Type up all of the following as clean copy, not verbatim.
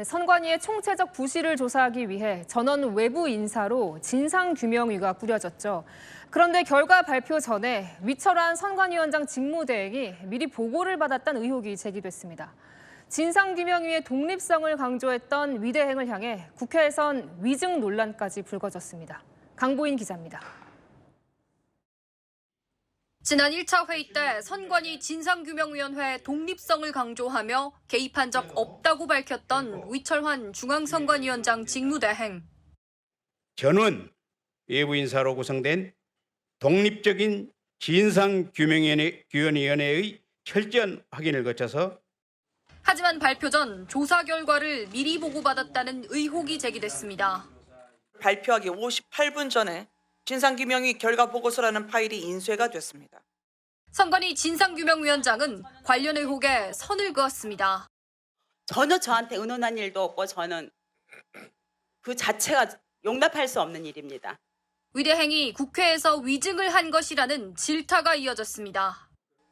선관위의 총체적 부실을 조사하기 위해 전원 외부 인사로 진상규명위가 꾸려졌죠. 그런데 결과 발표 전에 위철한 선관위원장 직무대행이 미리 보고를 받았다는 의혹이 제기됐습니다. 진상규명위의 독립성을 강조했던 위 대행을 향해 국회에선 위증 논란까지 불거졌습니다. 강보인 기자입니다. 지난 1차 회의 때 선관위 진상규명위원회 독립성을 강조하며 개입한 적 없다고 밝혔던 위철환 중앙선관위원장 직무대행. 전원 외부 인사로 구성된 독립적인 진상규명위원회의 철저한 확인을 거쳐서 하지만 발표 전 조사 결과를 미리 보고받았다는 의혹이 제기됐습니다. 발표하기 58분 전에 진상규명위 결과 보고서라는 파일이 인쇄가 됐습니다. 선관위 진상규명위원장은 관련 의혹에 선을 그었습니다. 전혀 저한테 의논한 일도 없고 저는 그 자체가 용납할 수 없는 일입니다. 위 대행이 국회에서 위증을 한 것이라는 질타가 이어졌습니다.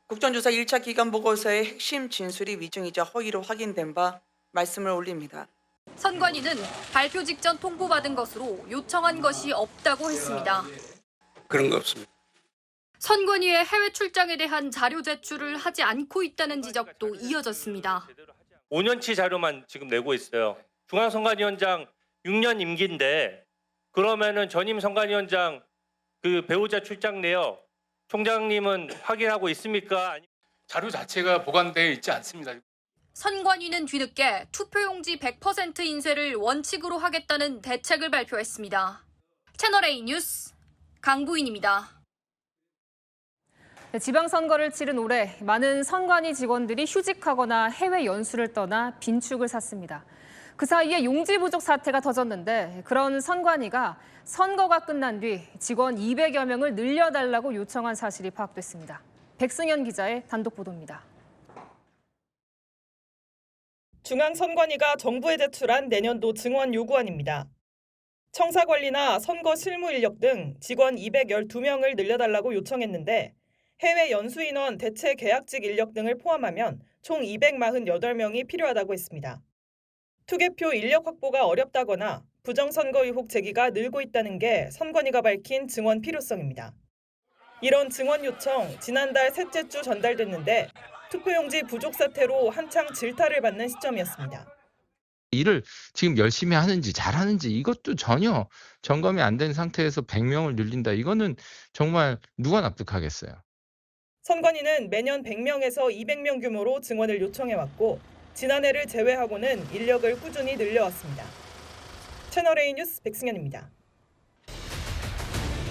국정조사 1차 기간 보고서의 핵심 진술이 위증이자 허위로 확인된 바 말씀을 올립니다. 선관위는 발표 직전 통보받은 것으로 요청한 것이 없다고 했습니다. 그런 거 없습니다. 선관위의 해외 출장에 대한 자료 제출을 하지 않고 있다는 지적도 이어졌습니다. 5년치 자료만 지금 내고 있어요. 중앙선관위원장 6년 임기인데 그러면은 전임 선관위원장 그 배우자 출장 내역 총장님은 확인하고 있습니까? 자료 자체가 보관되어 있지 않습니다. 선관위는 뒤늦게 투표용지 100% 인쇄를 원칙으로 하겠다는 대책을 발표했습니다. 채널A 뉴스 강보인입니다. 지방선거를 치른 올해 많은 선관위 직원들이 휴직하거나 해외 연수를 떠나 빈축을 샀습니다. 그 사이에 용지 부족 사태가 터졌는데 그런 선관위가 선거가 끝난 뒤 직원 200여 명을 늘려달라고 요청한 사실이 파악됐습니다. 백승현 기자의 단독 보도입니다. 중앙선관위가 정부에 제출한 내년도 증원 요구안입니다. 청사관리나 선거 실무 인력 등 직원 212명을 늘려달라고 요청했는데 해외 연수 인원 대체 계약직 인력 등을 포함하면 총 248명이 필요하다고 했습니다. 투개표 인력 확보가 어렵다거나 부정선거 의혹 제기가 늘고 있다는 게 선관위가 밝힌 증원 필요성입니다. 이런 증원 요청 지난달 셋째 주 전달됐는데 투표용지 부족 사태로 한창 질타를 받는 시점이었습니다. 일을 지금 열심히 하는지 잘하는지 이것도 전혀 점검이 안 된 상태에서 100명을 늘린다. 이거는 정말 누가 납득하겠어요. 선관위는 매년 100명에서 200명 규모로 증원을 요청해왔고 지난해를 제외하고는 인력을 꾸준히 늘려왔습니다. 채널A 뉴스 백승현입니다.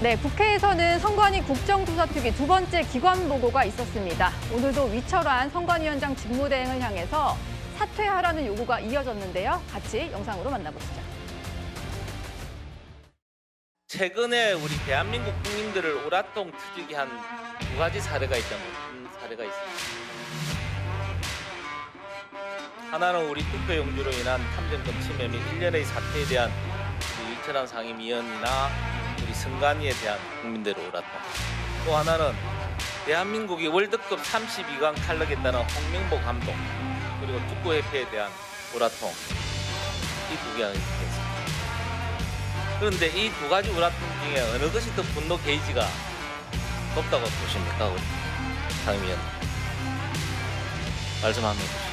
네, 국회에서는 선관위 국정조사특위 두 번째 기관 보고가 있었습니다. 오늘도 위철환 선관위원장 직무대행을 향해서 사퇴하라는 요구가 이어졌는데요. 같이 영상으로 만나보시죠. 최근에 우리 대한민국 국민들을 오랏동 트지게 한 두 가지 사례가 있습니다. 하나는 우리 투표용지로 인한 탐정권 침해 및 일련의 사태에 대한 위철한 상임위원이나 우리 선관위에 대한 국민들의 오랏동. 또 하나는 대한민국이 월드컵 32강 탈락했다는 홍명보 감독 그리고 축구협회에 대한 오랏통. 이 두 개가 있습니다. 그런데 이 두 가지 오랏통 중에 어느 것이 더 분노 게이지가 높다고 보십니까? 우리 상임위원 말씀 한번 해주시죠.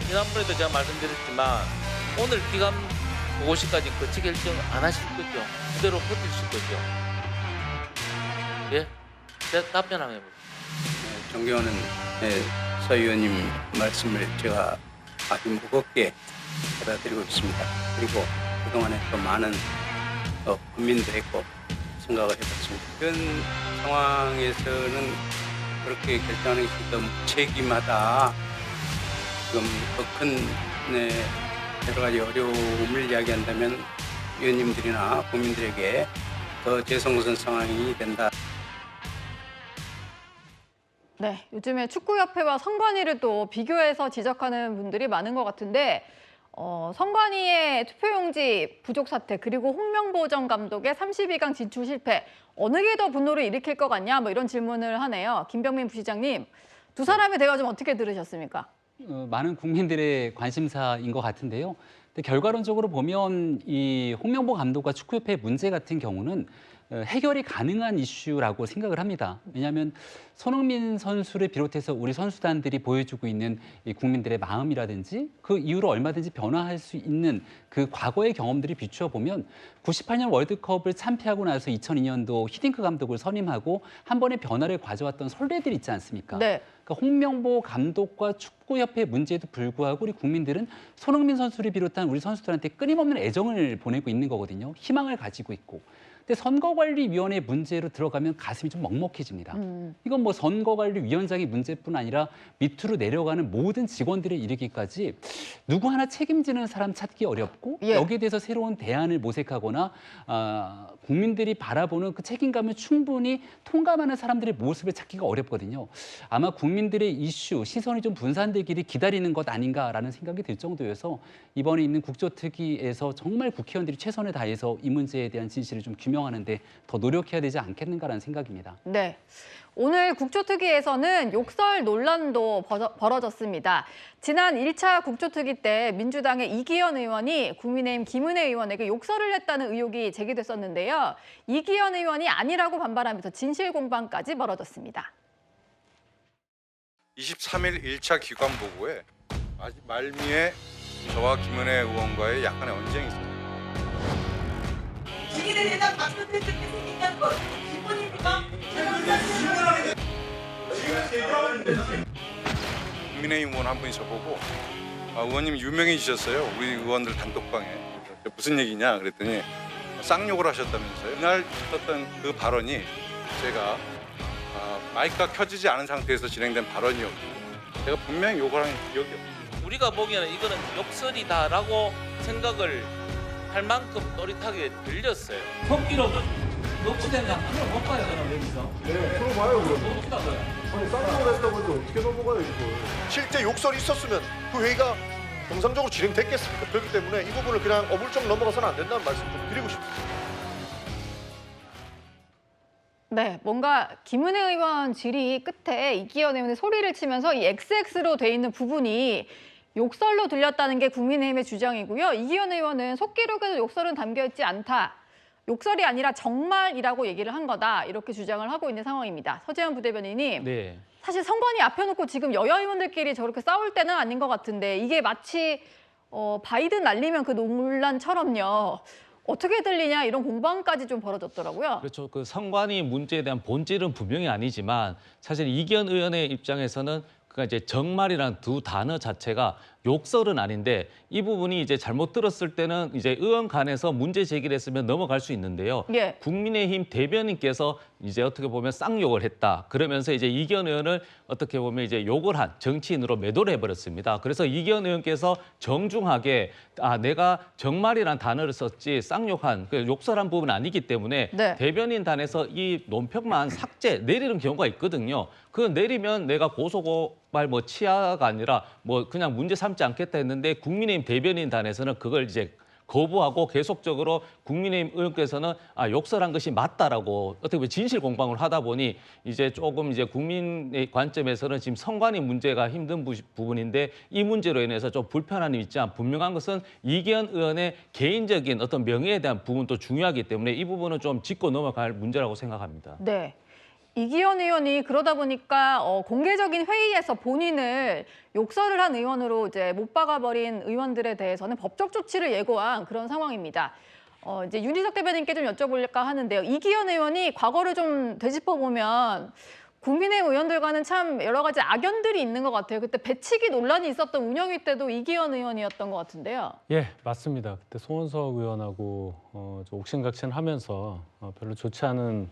지난번에도 제가 말씀드렸지만 오늘 기간 보고시까지 거치 결정 안 하실 거죠? 그대로 버티실 거죠? 예? 답변 한번 해보세요. 존경하는 서 의원님 말씀을 제가 아주 무겁게 받아들이고 있습니다. 그리고 그동안에 또 많은 국민들의 생각을 해봤습니다. 이런 상황에서는 그렇게 결정하는 것이 더 무책임하다. 지금 더 큰 여러 가지 어려움을 이야기한다면 의원님들이나 국민들에게 더 죄송스러운 상황이 된다. 네, 요즘에 축구협회와 선관위를 또 비교해서 지적하는 분들이 많은 것 같은데 선관위의 투표용지 부족 사태 그리고 홍명보 전 감독의 32강 진출 실패 어느 게 더 분노를 일으킬 것 같냐 뭐 이런 질문을 하네요. 김병민 부시장님, 두 사람의 대화 좀 어떻게 들으셨습니까? 많은 국민들의 관심사인 것 같은데요. 근데 결과론적으로 보면 이 홍명보 감독과 축구협회 문제 같은 경우는 해결이 가능한 이슈라고 생각을 합니다. 왜냐하면 손흥민 선수를 비롯해서 우리 선수단들이 보여주고 있는 이 국민들의 마음이라든지 그 이후로 얼마든지 변화할 수 있는 그 과거의 경험들이 비추어 보면 98년 월드컵을 참패하고 나서 2002년도 히딩크 감독을 선임하고 한 번의 변화를 가져왔던 선례들이 있지 않습니까? 네. 그러니까 홍명보 감독과 축구협회 문제에도 불구하고 우리 국민들은 손흥민 선수를 비롯한 우리 선수들한테 끊임없는 애정을 보내고 있는 거거든요. 희망을 가지고 있고. 근데 선거관리위원회 문제로 들어가면 가슴이 좀 먹먹해집니다. 이건 뭐 선거관리위원장의 문제뿐 아니라 밑으로 내려가는 모든 직원들에 이르기까지 누구 하나 책임지는 사람 찾기 어렵고 여기에 대해서 새로운 대안을 모색하거나 국민들이 바라보는 그 책임감을 충분히 통감하는 사람들의 모습을 찾기가 어렵거든요. 아마 국민들의 이슈, 시선이 좀 분산되기를 기다리는 것 아닌가라는 생각이 들 정도여서 이번에 있는 국조특위에서 정말 국회의원들이 최선을 다해서 이 문제에 대한 진실을 좀 규명하는 데 더 노력해야 되지 않겠는가라는 생각입니다. 네. 오늘 국조특위에서는 욕설 논란도 벌어졌습니다. 지난 1차 국조특위 때 민주당의 이기현 의원이 국민의힘 김은혜 의원에게 욕설을 했다는 의혹이 제기됐었는데요. 이기현 의원이 아니라고 반발하면서 진실 공방까지 벌어졌습니다. 23일 1차 기관 보고에 말미에 저와 김은혜 의원과의 약간의 언쟁이 있었습니다. 증인에 대한 박수 테스트 생긴다는 것 기본입니까? 국민의힘 의원 한 분이 저보고 의원님 유명해지셨어요. 우리 의원들 단톡방에. 무슨 얘기냐 그랬더니 쌍욕을 하셨다면서요. 그날 있었던 그 발언이 제가 마이크가 켜지지 않은 상태에서 진행된 발언이었고 제가 분명히 욕을 한 기억이 없어요. 우리가 보기에는 이거는 욕설이다라고 생각을 할 만큼 또릿하게 들렸어요. 속기록은 녹취된 장면을 못 봐요, 그럼 여기서. 네, 풀어봐요, 그러면. 아니, 쌍욕을 했다고 해도 어떻게 넘어가요, 이걸. 실제 욕설이 있었으면 그 회의가 정상적으로 진행됐겠습니까? 그렇기 때문에 이 부분을 그냥 어물쩍 넘어가서는 안 된다는 말씀 좀 드리고 싶습니다. 네, 뭔가 김은혜 의원 질의 끝에 이기현 의원의 소리를 치면서 이 XX로 돼 있는 부분이 욕설로 들렸다는 게 국민의힘의 주장이고요. 이기현 의원은 속기록에도 욕설은 담겨있지 않다. 욕설이 아니라 정말이라고 얘기를 한 거다. 이렇게 주장을 하고 있는 상황입니다. 서재현 부대변인님. 네. 사실 선관위 앞에 놓고 지금 여야 의원들끼리 저렇게 싸울 때는 아닌 것 같은데 이게 마치 바이든 날리면 그 논란처럼요. 어떻게 들리냐 이런 공방까지 좀 벌어졌더라고요. 그렇죠. 그 선관위 문제에 대한 본질은 분명히 아니지만 사실 이기현 의원의 입장에서는 그러니까 이제 정말이라는 두 단어 자체가 욕설은 아닌데 이 부분이 이제 잘못 들었을 때는 이제 의원 간에서 문제 제기를 했으면 넘어갈 수 있는데요. 예. 국민의힘 대변인께서 이제 어떻게 보면 쌍욕을 했다. 그러면서 이제 이기현 의원을 어떻게 보면 이제 욕을 한 정치인으로 매도를 해버렸습니다. 그래서 이기현 의원께서 정중하게 내가 정말이란 단어를 썼지 쌍욕한 그 욕설한 부분은 아니기 때문에 네. 대변인단에서 이 논평만 삭제 내리는 경우가 있거든요. 그 내리면 내가 고소고발 뭐 치아가 아니라 뭐 그냥 문제 삼지 않겠다 했는데 국민의힘 대변인단에서는 그걸 이제 거부하고 계속적으로 국민의힘 의원께서는 욕설한 것이 맞다라고 어떻게 보면 진실 공방을 하다 보니 이제 조금 이제 국민의 관점에서는 지금 선관위 문제가 힘든 부분인데 이 문제로 인해서 좀 불편함이 있지만 분명한 것은 이기현 의원의 개인적인 어떤 명예에 대한 부분도 중요하기 때문에 이 부분은 좀 짚고 넘어갈 문제라고 생각합니다. 네. 이기현 의원이 그러다 보니까 공개적인 회의에서 본인을 욕설을 한 의원으로 이제 못 박아버린 의원들에 대해서는 법적 조치를 예고한 그런 상황입니다. 이제 윤희석 대변인께 좀 여쭤볼까 하는데요. 이기현 의원이 과거를 좀 되짚어보면 국민의힘 의원들과는 참 여러 가지 악연들이 있는 것 같아요. 그때 배치기 논란이 있었던 운영위 때도 이기현 의원이었던 것 같은데요. 예, 맞습니다. 그때 송원석 의원하고 좀 옥신각신하면서 별로 좋지 않은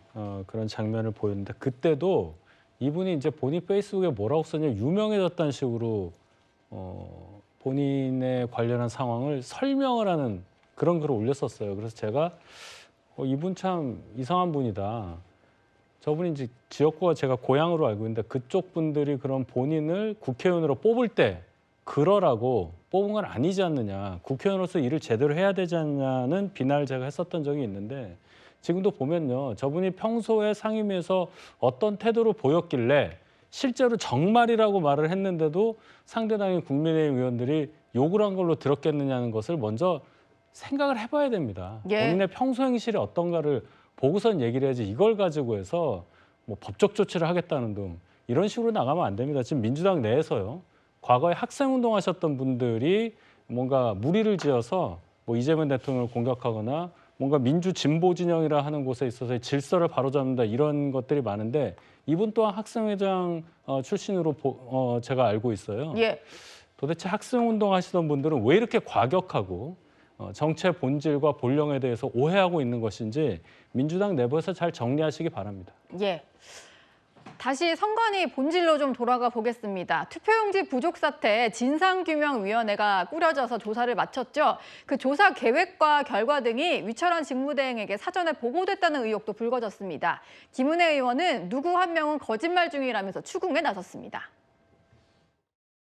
그런 장면을 보였는데 그때도 이분이 이제 본인 페이스북에 뭐라고 썼냐 유명해졌다는 식으로 본인의 관련한 상황을 설명을 하는 그런 글을 올렸었어요. 그래서 제가 이분 참 이상한 분이다. 저분이 이제 지역구가 제가 고향으로 알고 있는데 그쪽 분들이 그런 본인을 국회의원으로 뽑을 때 그러라고 뽑은 건 아니지 않느냐. 국회의원으로서 일을 제대로 해야 되지 않냐는 비난을 제가 했었던 적이 있는데 지금도 보면요. 저분이 평소에 상임위에서 어떤 태도를 보였길래 실제로 정말이라고 말을 했는데도 상대당의 국민의힘 의원들이 욕을 한 걸로 들었겠느냐는 것을 먼저 생각을 해봐야 됩니다. 예. 본인의 평소 행실이 어떤가를 보고선 얘기를 해야지 이걸 가지고 해서 뭐 법적 조치를 하겠다는 등 이런 식으로 나가면 안 됩니다. 지금 민주당 내에서요. 과거에 학생운동 하셨던 분들이 뭔가 무리를 지어서 뭐 이재명 대통령을 공격하거나 뭔가 민주 진보 진영이라 하는 곳에 있어서 질서를 바로잡는다 이런 것들이 많은데 이분 또한 학생회장 출신으로 제가 알고 있어요. 예. 도대체 학생운동 하시던 분들은 왜 이렇게 과격하고 정치의 본질과 본령에 대해서 오해하고 있는 것인지 민주당 내부에서 잘 정리하시기 바랍니다. 예. 다시 선관위 본질로 좀 돌아가 보겠습니다. 투표용지 부족 사태 진상규명위원회가 꾸려져서 조사를 마쳤죠. 그 조사 계획과 결과 등이 위철한 직무대행에게 사전에 보고됐다는 의혹도 불거졌습니다. 김은혜 의원은 누구 한 명은 거짓말 중이라면서 추궁에 나섰습니다.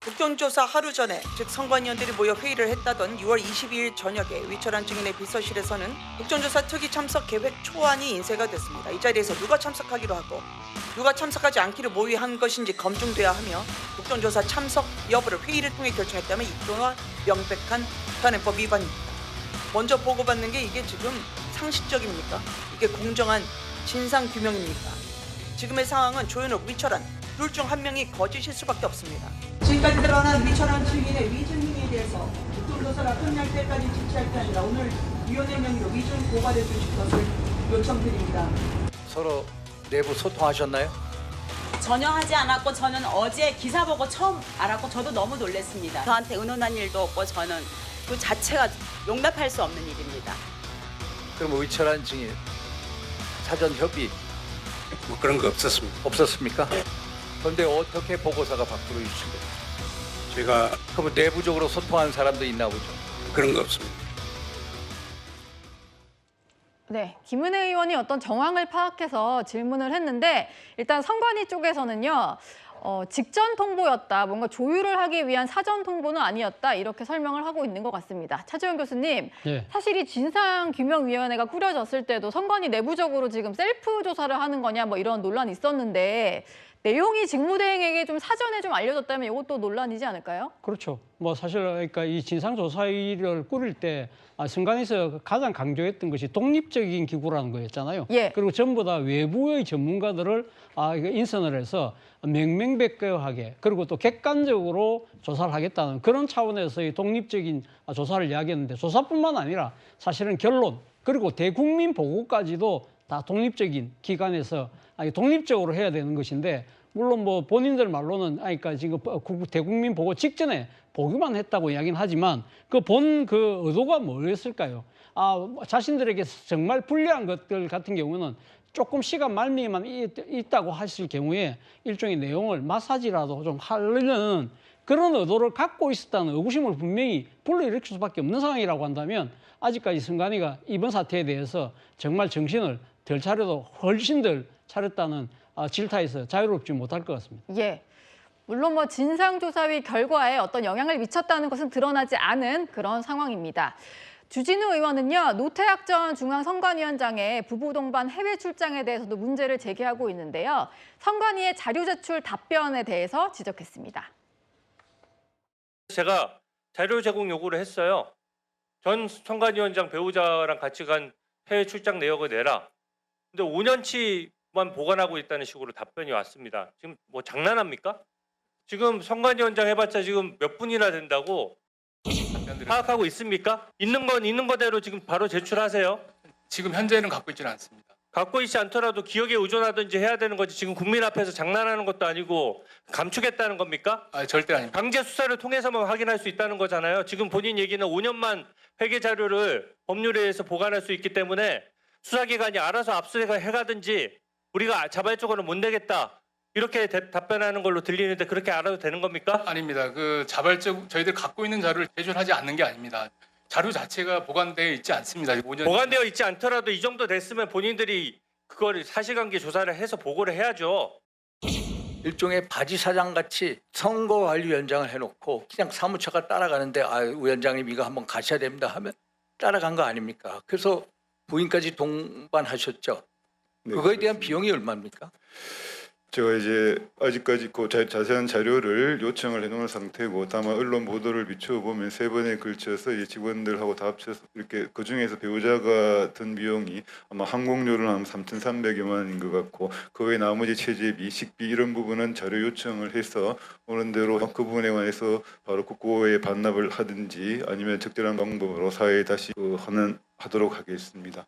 국정조사 하루 전에, 즉 선관위원들이 모여 회의를 했다던 6월 22일 저녁에 위철한 증인의 비서실에서는 국정조사 특위 참석 계획 초안이 인쇄가 됐습니다. 이 자리에서 누가 참석하기로 하고 누가 참석하지 않기로 모의한 것인지 검증돼야 하며 국정조사 참석 여부를 회의를 통해 결정했다면 이 또한 명백한 현행법 위반입니다. 먼저 보고받는 게 이게 지금 상식적입니까? 이게 공정한 진상규명입니까? 지금의 상황은 조현욱, 위철한 둘 중 한 명이 거짓일 수밖에 없습니다. 지금까지 드러난 위철한 증인의 위증 행위에 대해서 국정조사가 끝날 때까지 지체할 게 아니라 오늘 위원회 명의로 위증 고발해 주실 것을 요청드립니다. 서로 내부 소통하셨나요? 전혀 하지 않았고 저는 어제 기사 보고 처음 알았고 저도 너무 놀랐습니다. 저한테 의논한 일도 없고 저는 그 자체가 용납할 수 없는 일입니다. 그럼 위철한 증인 사전 협의 뭐 그런 거 없었습니다. 없었습니까? 그런데 어떻게 보고서가 밖으로 유출돼요? 제가 그럼 내부적으로 소통하는 사람도 있나 보죠? 그런 거 없습니다. 네, 김은혜 의원이 어떤 정황을 파악해서 질문을 했는데 일단 선관위 쪽에서는요. 직전 통보였다, 뭔가 조율을 하기 위한 사전 통보는 아니었다 이렇게 설명을 하고 있는 것 같습니다. 차재원 교수님, 예. 사실 이 진상규명위원회가 꾸려졌을 때도 선관위 내부적으로 지금 셀프 조사를 하는 거냐 뭐 이런 논란이 있었는데 내용이 직무대행에게 좀 사전에 좀 알려졌다면 이것도 논란이지 않을까요? 그렇죠. 뭐 사실 그러니까 이 진상조사위를 꾸릴 때 선관위에서 가장 강조했던 것이 독립적인 기구라는 거였잖아요. 예. 그리고 전부 다 외부의 전문가들을 인선을 해서 명명백백하게 그리고 또 객관적으로 조사를 하겠다는 그런 차원에서의 독립적인 조사를 이야기했는데 조사뿐만 아니라 사실은 결론 그리고 대국민 보고까지도 다 독립적인 기관에서 독립적으로 해야 되는 것인데 물론 뭐 본인들 말로는 그러니까 지금 대국민 보고 직전에 보기만 했다고 이야기는 하지만 그 의도가 뭐였을까요? 자신들에게 정말 불리한 것들 같은 경우는 조금 시간 말미에만 있다고 하실 경우에 일종의 내용을 마사지라도 좀 하려는 그런 의도를 갖고 있었다는 의구심을 분명히 불러일으킬 수밖에 없는 상황이라고 한다면 아직까지 선관위가 이번 사태에 대해서 정말 정신을 덜 차려도 훨씬 덜 차렸다는 질타에서 자유롭지 못할 것 같습니다. 예. 물론 뭐 진상조사위 결과에 어떤 영향을 미쳤다는 것은 드러나지 않은 그런 상황입니다. 주진우 의원은요, 노태학 전 중앙선관위원장의 부부 동반 해외 출장에 대해서도 문제를 제기하고 있는데요. 선관위의 자료 제출 답변에 대해서 지적했습니다. 제가 자료 제공 요구를 했어요. 전 선관위원장 배우자랑 같이 간 해외 출장 내역을 내라. 근데 5년치만 보관하고 있다는 식으로 답변이 왔습니다. 지금 뭐 장난합니까? 지금 선관위원장 해봤자 지금 몇 분이나 된다고 파악하고 있습니까? 있는 건 있는 거대로 지금 바로 제출하세요. 지금 현재는 갖고 있지는 않습니다. 갖고 있지 않더라도 기억에 의존하든지 해야 되는 거지 지금 국민 앞에서 장난하는 것도 아니고 감추겠다는 겁니까? 절대 아닙니다. 강제 수사를 통해서만 확인할 수 있다는 거잖아요. 지금 본인 얘기는 5년만 회계 자료를 법률에 의해서 보관할 수 있기 때문에 수사기관이 알아서 압수해가든지 우리가 자발적으로 못 내겠다. 이렇게 답변하는 걸로 들리는데 그렇게 알아도 되는 겁니까? 아닙니다. 그 자발적 저희들 갖고 있는 자료를 제출하지 않는 게 아닙니다. 자료 자체가 보관되어 있지 않습니다. 5년 보관되어 있지 않더라도 이 정도 됐으면 본인들이 그걸 사실관계 조사를 해서 보고를 해야죠. 일종의 바지 사장 같이 선거관리위원장을 해놓고 그냥 사무처가 따라가는데 위원장님 이거 한번 가셔야 됩니다 하면 따라간 거 아닙니까? 그래서 부인까지 동반하셨죠. 네, 그거에 대한 그렇습니다. 비용이 얼마입니까? 제가 이제 아직까지 그 자세한 자료를 요청을 해놓은 상태고, 다만 언론 보도를 비춰보면 3번에 걸쳐서 이 직원들하고 다 합쳐서 이렇게 그 중에서 배우자가 든 비용이 아마 항공료는 한 3,300여만 원인 것 같고, 그 외 나머지 체재비, 식비 이런 부분은 자료 요청을 해서 오는 대로 그 부분에 관해서 바로 국고에 반납을 하든지 아니면 적절한 방법으로 사회에 다시 하도록 하겠습니다.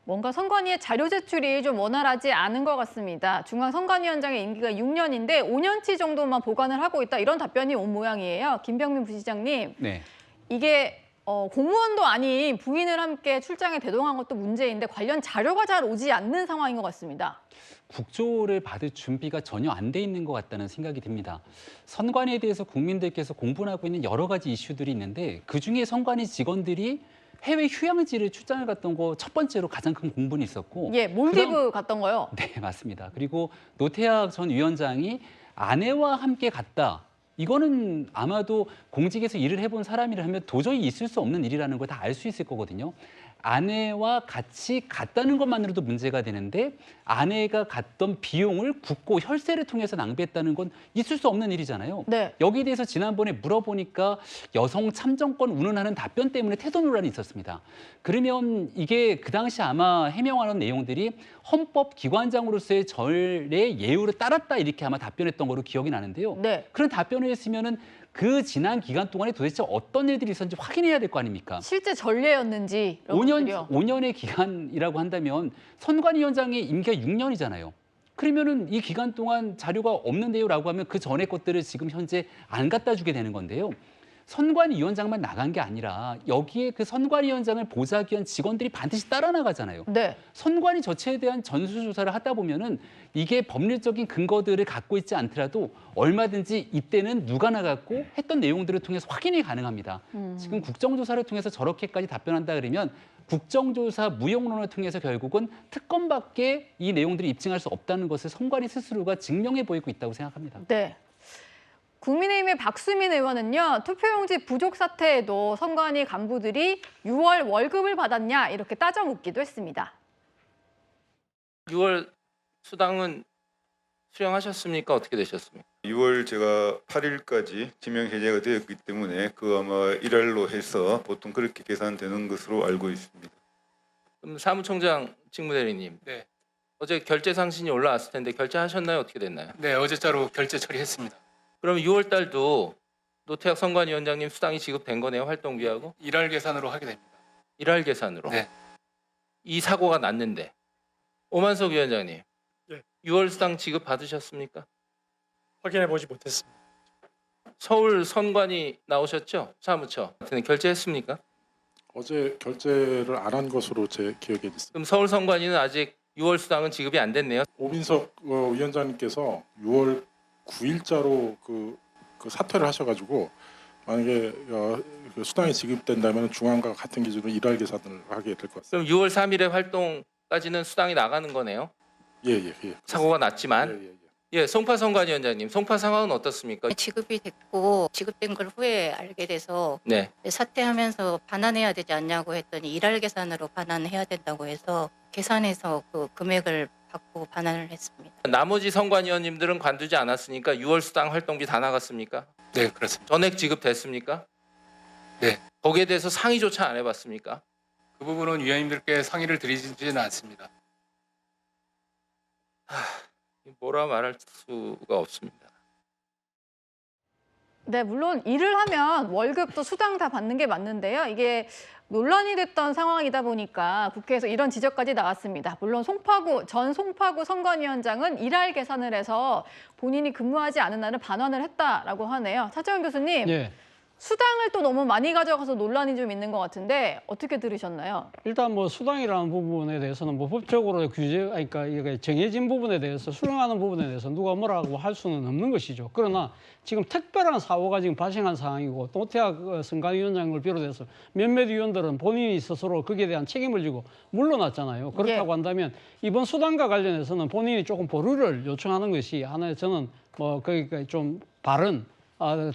뭔가 선관위의 자료 제출이 좀 원활하지 않은 것 같습니다. 중앙선관위원장의 임기가 6년인데 5년치 정도만 보관을 하고 있다, 이런 답변이 온 모양이에요. 김병민 부시장님, 네. 이게 공무원도 아닌 부인을 함께 출장에 대동한 것도 문제인데 관련 자료가 잘 오지 않는 상황인 것 같습니다. 국조를 받을 준비가 전혀 안 돼 있는 것 같다는 생각이 듭니다. 선관위에 대해서 국민들께서 공분하고 있는 여러 가지 이슈들이 있는데, 그중에 선관위 직원들이 해외 휴양지를 출장을 갔던 거 첫 번째로 가장 큰 공분이 있었고, 예, 몰디브 갔던 거요. 네, 맞습니다. 그리고 노태학 전 위원장이 아내와 함께 갔다. 이거는 아마도 공직에서 일을 해본 사람이라면 도저히 있을 수 없는 일이라는 걸 다 알 수 있을 거거든요. 아내와 같이 갔다는 것만으로도 문제가 되는데, 아내가 갔던 비용을 국고 혈세를 통해서 낭비했다는 건 있을 수 없는 일이잖아요. 네. 여기에 대해서 지난번에 물어보니까 여성 참정권 운운하는 답변 때문에 태도 논란이 있었습니다. 그러면 이게 그 당시 아마 해명하는 내용들이 헌법기관장으로서의 전례 예우를 따랐다, 이렇게 아마 답변했던 거로 기억이 나는데요. 네. 그런 답변을 했으면은 그 지난 기간 동안에 도대체 어떤 일들이 있었는지 확인해야 될 거 아닙니까? 실제 전례였는지 이런 것들이요. 5년의 기간이라고 한다면 선관위원장의 임기가 6년이잖아요. 그러면은 이 기간 동안 자료가 없는데요라고 하면 그 전에 것들을 지금 현재 안 갖다 주게 되는 건데요. 선관위원장만 나간 게 아니라 여기에 그 선관위원장을 보좌하기 위한 직원들이 반드시 따라 나가잖아요. 네. 선관위 자체에 대한 전수조사를 하다 보면은 이게 법률적인 근거들을 갖고 있지 않더라도 얼마든지 이때는 누가 나갔고 했던 내용들을 통해서 확인이 가능합니다. 지금 국정조사를 통해서 저렇게까지 답변한다 그러면 국정조사 무용론을 통해서 결국은 특검밖에 이 내용들을 입증할 수 없다는 것을 선관위 스스로가 증명해 보이고 있다고 생각합니다. 네. 국민의힘의 박수민 의원은요, 투표용지 부족 사태에도 선관위 간부들이 6월 월급을 받았냐 이렇게 따져 묻기도 했습니다. 6월 수당은 수령하셨습니까? 어떻게 되셨습니까? 6월 제가 8일까지 지명 해제가 되었기 때문에 그 아마 일할로 해서 보통 그렇게 계산되는 것으로 알고 있습니다. 그럼 사무총장 직무대리님, 네. 어제 결제 상신이 올라왔을 텐데 결제하셨나요? 어떻게 됐나요? 네, 어제자로 결제 처리했습니다. 그럼 6월 달도 노태학 선관위원장님 수당이 지급된 거네요, 활동비하고? 일할 계산으로 하게 됩니다. 일할 계산으로? 네. 이 사고가 났는데 오만석 위원장님, 네. 6월 수당 지급 받으셨습니까? 확인해 보지 못했습니다. 서울 선관위 나오셨죠? 사무처. 결제했습니까? 어제 결제를 안 한 것으로 제 기억에 있습니다. 그럼 서울 선관위는 아직 6월 수당은 지급이 안 됐네요. 오민석 위원장님께서 6월 9일자로 그 사퇴를 하셔가지고 만약에 그 수당이 지급된다면 중앙과 같은 기준으로 일할 계산을 하게 될 것 같습니다. 그럼 6월 3일의 활동까지는 수당이 나가는 거네요. 예. 사고가 났지만. 예, 송파 선관위원장님, 송파 상황은 어떻습니까? 지급이 됐고 지급된 걸 후에 알게 돼서 네. 사퇴하면서 반환해야 되지 않냐고 했더니 일할 계산으로 반환해야 된다고 해서 계산해서 그 금액을 받고 반환을 했습니다. 나머지 선관위원님들은 관두지 않았으니까 6월 수당 활동비 다 나갔습니까? 네, 그렇습니다. 전액 지급됐습니까? 네. 거기에 대해서 상의조차 안 해봤습니까? 그 부분은 위원님들께 상의를 드리지는 않습니다. 뭐라 말할 수가 없습니다. 네, 물론 일을 하면 월급도 수당 다 받는 게 맞는데요. 이게 논란이 됐던 상황이다 보니까 국회에서 이런 지적까지 나왔습니다. 물론 전 송파구 선관위원장은 일할 계산을 해서 본인이 근무하지 않은 날은 반환을 했다라고 하네요. 차재원 교수님, 예. 수당을 또 너무 많이 가져가서 논란이 좀 있는 것 같은데 어떻게 들으셨나요? 일단 뭐 수당이라는 부분에 대해서는 뭐 법적으로 그러니까 이게 정해진 부분에 대해서 수령하는 부분에 대해서 누가 뭐라고 할 수는 없는 것이죠. 그러나 지금 특별한 사고가 지금 발생한 상황이고 노태학 선관위원장을 비롯해서 몇몇 위원들은 본인이 스스로 거기에 대한 책임을 지고 물러났잖아요. 그렇다고 한다면 이번 수당과 관련해서는 본인이 조금 보류를 요청하는 것이 하나의 저는 뭐 그러니까 좀 바른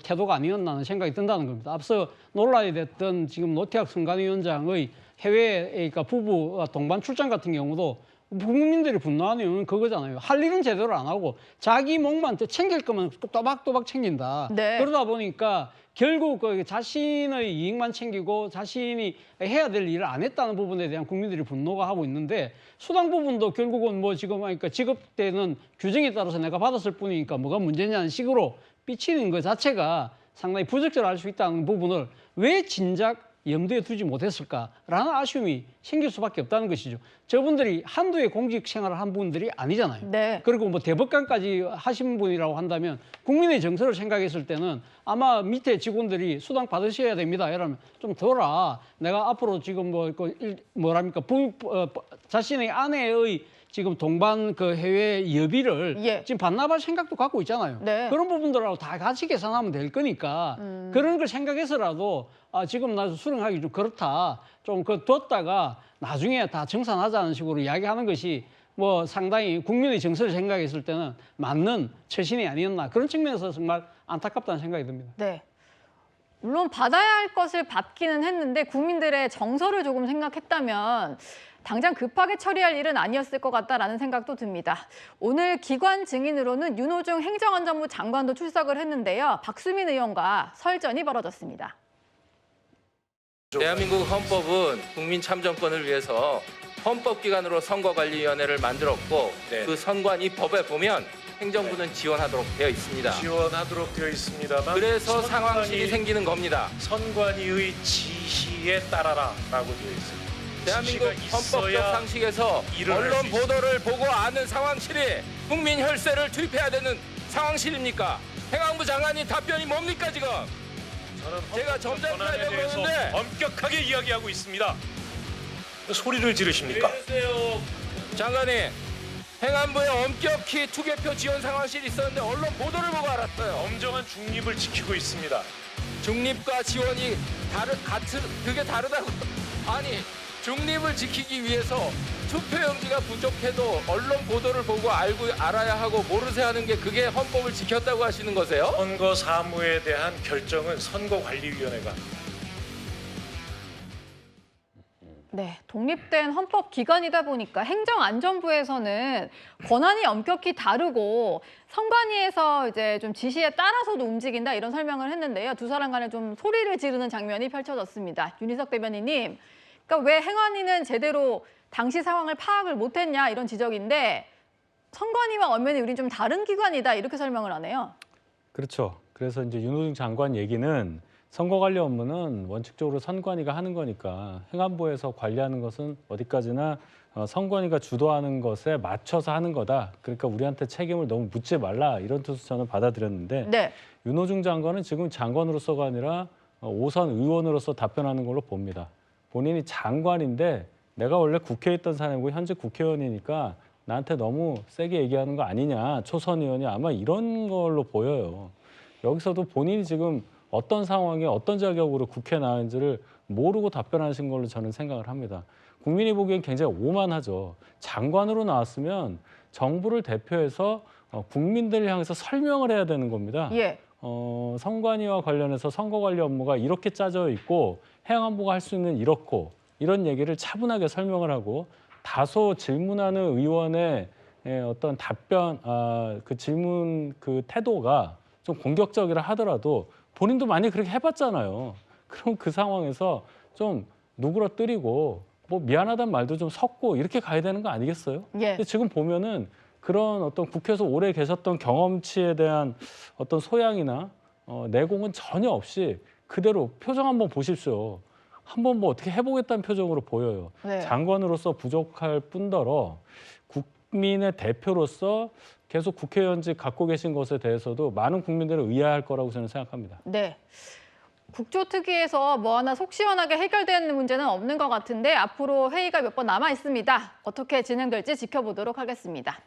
태도가 아니었나 하는 생각이 든다는 겁니다. 앞서 논란이 됐던 지금 노태학 선관위원장의 해외, 그러니까 부부 동반 출장 같은 경우도 국민들이 분노하는 이유는 그거잖아요. 할 일은 제대로 안 하고 자기 목만 챙길 거면 또박또박 챙긴다. 네. 그러다 보니까 결국 그 자신의 이익만 챙기고 자신이 해야 될 일을 안 했다는 부분에 대한 국민들이 분노가 하고 있는데 수당 부분도 결국은 뭐 지금 그러니까 지급되는 규정에 따라서 내가 받았을 뿐이니까 뭐가 문제냐는 식으로 삐치는 것 자체가 상당히 부적절할 수 있다는 부분을 왜 진작 염두에 두지 못했을까라는 아쉬움이 생길 수밖에 없다는 것이죠. 저분들이 한두해 공직 생활을 한 분들이 아니잖아요. 네. 그리고 뭐 대법관까지 하신 분이라고 한다면 국민의 정서를 생각했을 때는 아마 밑에 직원들이 수당 받으셔야 됩니다. 이러면 좀 둬라. 내가 앞으로 지금 뭐랍니까 자신의 아내의 지금 동반 그 해외 여비를 지금 반납할 생각도 갖고 있잖아요. 네. 그런 부분들하고 다 같이 계산하면 될 거니까 그런 걸 생각해서라도 지금 나 수령하기 좀 그렇다. 좀 그 뒀다가 나중에 다 정산하자는 식으로 이야기하는 것이 뭐 상당히 국민의 정서를 생각했을 때는 맞는 처신이 아니었나 그런 측면에서 정말 안타깝다는 생각이 듭니다. 네. 물론 받아야 할 것을 받기는 했는데 국민들의 정서를 조금 생각했다면 당장 급하게 처리할 일은 아니었을 것 같다라는 생각도 듭니다. 오늘 기관 증인으로는 윤호중 행정안전부 장관도 출석을 했는데요. 박수민 의원과 설전이 벌어졌습니다. 대한민국 헌법은 국민 참정권을 위해서 헌법기관으로 선거관리위원회를 만들었고 그 선관위 법에 보면 행정부는 지원하도록 되어 있습니다. 지원하도록 되어 있습니다만 그래서 상황실이 생기는 겁니다. 선관위의 지시에 따라라라고 되어 있습니다. 대한민국 헌법적 상식에서 언론 보도를 보고 아는 상황실이 국민 혈세를 투입해야 되는 상황실입니까? 행안부 장관님 답변이 뭡니까 지금? 제가 점잖게 대해서 그러는데 엄격하게 이야기하고 있습니다. 소리를 지르십니까? 장관님, 행안부에 엄격히 투개표 지원 상황실이 있었는데 언론 보도를 보고 알았어요. 엄정한 중립을 지키고 있습니다. 중립과 지원이 그게 다르다고. 아니, 중립을 지키기 위해서 투표용지가 부족해도 언론 보도를 보고 알아야 하고 모르세 하는 게 그게 헌법을 지켰다고 하시는 거세요? 선거 사무에 대한 결정은 선거관리위원회가 합니다. 네, 독립된 헌법기관이다 보니까 행정안전부에서는 권한이 엄격히 다르고 선관위에서 이제 좀 지시에 따라서도 움직인다 이런 설명을 했는데요. 두 사람 간에 좀 소리를 지르는 장면이 펼쳐졌습니다. 윤희석 대변인님, 그러니까 왜 행안위는 제대로 당시 상황을 파악을 못했냐 이런 지적인데 선관위와 엄연히 우린 좀 다른 기관이다 이렇게 설명을 하네요. 그렇죠. 그래서 이제 윤호중 장관 얘기는 선거 관리 업무는 원칙적으로 선관위가 하는 거니까 행안부에서 관리하는 것은 어디까지나 선관위가 주도하는 것에 맞춰서 하는 거다. 그러니까 우리한테 책임을 너무 묻지 말라 이런 뜻으로 저는 받아들였는데 네. 윤호중 장관은 지금 장관으로서가 아니라 5선 의원으로서 답변하는 걸로 봅니다. 본인이 장관인데 내가 원래 국회에 있던 사람이고 현직 국회의원이니까 나한테 너무 세게 얘기하는 거 아니냐. 초선 의원이 아마 이런 걸로 보여요. 여기서도 본인이 지금 어떤 상황에 어떤 자격으로 국회에 나왔는지를 모르고 답변하신 걸로 저는 생각을 합니다. 국민이 보기엔 굉장히 오만하죠. 장관으로 나왔으면 정부를 대표해서 국민들을 향해서 설명을 해야 되는 겁니다. 예. 선관위와 관련해서 선거관리 업무가 이렇게 짜져 있고 행안부가 할 수 있는 이런 얘기를 차분하게 설명을 하고 다소 질문하는 의원의 어떤 답변, 그 질문 그 태도가 좀 공격적이라 하더라도 본인도 많이 그렇게 해봤잖아요. 그럼 그 상황에서 좀 누그러뜨리고 뭐 미안하다는 말도 좀 섞고 이렇게 가야 되는 거 아니겠어요? 예. 근데 지금 보면은 그런 어떤 국회에서 오래 계셨던 경험치에 대한 어떤 소양이나 내공은 전혀 없이 그대로 표정 한번 보십시오. 한번 뭐 어떻게 해보겠다는 표정으로 보여요. 네. 장관으로서 부족할 뿐더러 국민의 대표로서 계속 국회의원직 갖고 계신 것에 대해서도 많은 국민들을 의아할 거라고 저는 생각합니다. 네. 국조특위에서 뭐 하나 속 시원하게 해결되는 문제는 없는 것 같은데 앞으로 회의가 몇 번 남아 있습니다. 어떻게 진행될지 지켜보도록 하겠습니다.